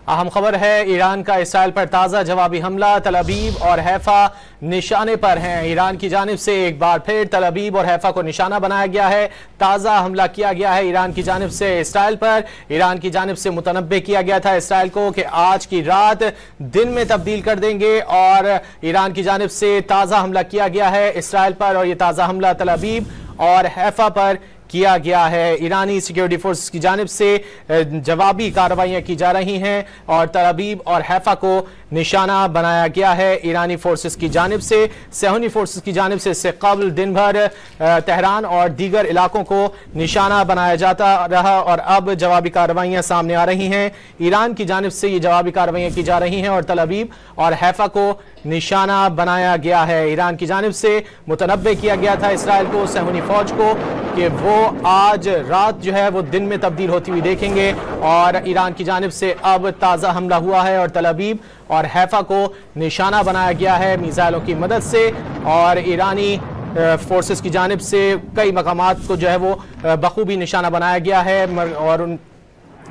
अहम खबर है, ईरान का इसराइल पर ताज़ा जवाबी हमला। तल अवीव और हैफा निशाने पर हैं। ईरान की जानिब से एक बार फिर तल अवीव और हैफा को निशाना बनाया गया है। ताज़ा हमला किया गया है ईरान की जानिब से इसराइल पर। ईरान की जानिब से मुतनब्बे किया गया था इसराइल को कि आज की रात दिन में तब्दील कर देंगे, और ईरान की जानिब से ताज़ा हमला किया गया है इसराइल पर, और यह ताज़ा हमला तल अवीव और हैफा पर किया गया है। ईरानी सिक्योरिटी फोर्सेस की जानिब से जवाबी कार्रवाइयां की जा रही हैं और तल अवीव और हैफा को निशाना बनाया गया है ईरानी फोर्सेस की जानिब से। सेहूनी फोर्सेस की जानिब से इससे कबल दिन भर तेहरान और दीगर इलाकों को निशाना बनाया जाता रहा, और अब जवाबी कार्रवाइयां सामने आ रही हैं। ईरान की जानिब से ये जवाबी कार्रवाइयां की जा रही हैं और तल अवीव और हैफा को निशाना बनाया गया है। ईरान की जानिब से मुतनब्बे किया गया था इसराइल को, सेहूनी फौज को, कि वो आज रात जो है वो दिन में तब्दील होती हुई देखेंगे, और ईरान की जानिब से अब ताज़ा हमला हुआ है और तल अवीव और हैफा को निशाना बनाया गया है मिसाइलों की मदद से। और ईरानी फोर्सेस की जानिब से कई मकामात को जो है वो बखूबी निशाना बनाया गया है, और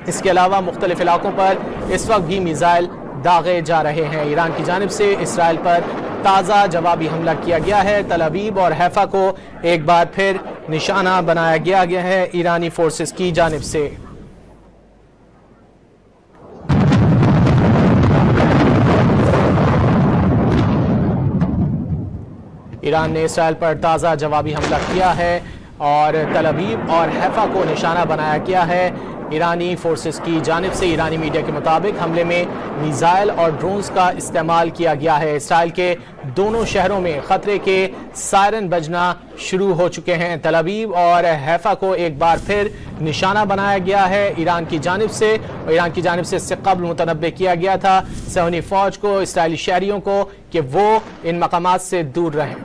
इसके अलावा मुख्तलिफ इलाकों पर इस वक्त भी मिसाइल दागे जा रहे हैं। ईरान की जानिब से इसराइल पर ताज़ा जवाबी हमला किया गया है। तल अवीव और हैफा को एक बार फिर निशाना बनाया गया है ईरानी फोर्सेस की जानिब से। ईरान ने इसराइल पर ताज़ा जवाबी हमला किया है और तल अवीव और हैफा को निशाना बनाया गया है ईरानी फोर्सेस की जानिब से। ईरानी मीडिया के मुताबिक हमले में मिसाइल और ड्रोन्स का इस्तेमाल किया गया है। इसराइल के दोनों शहरों में खतरे के सायरन बजना शुरू हो चुके हैं। तल अवीव और हैफा को एक बार फिर निशाना बनाया गया है ईरान की जानिब से, और ईरान की जानिब से इससे कबल मुतनब्बे किया गया था सेहूनी फौज को, इसराइली शहरियों को, कि वो इन मकामात से दूर रहें।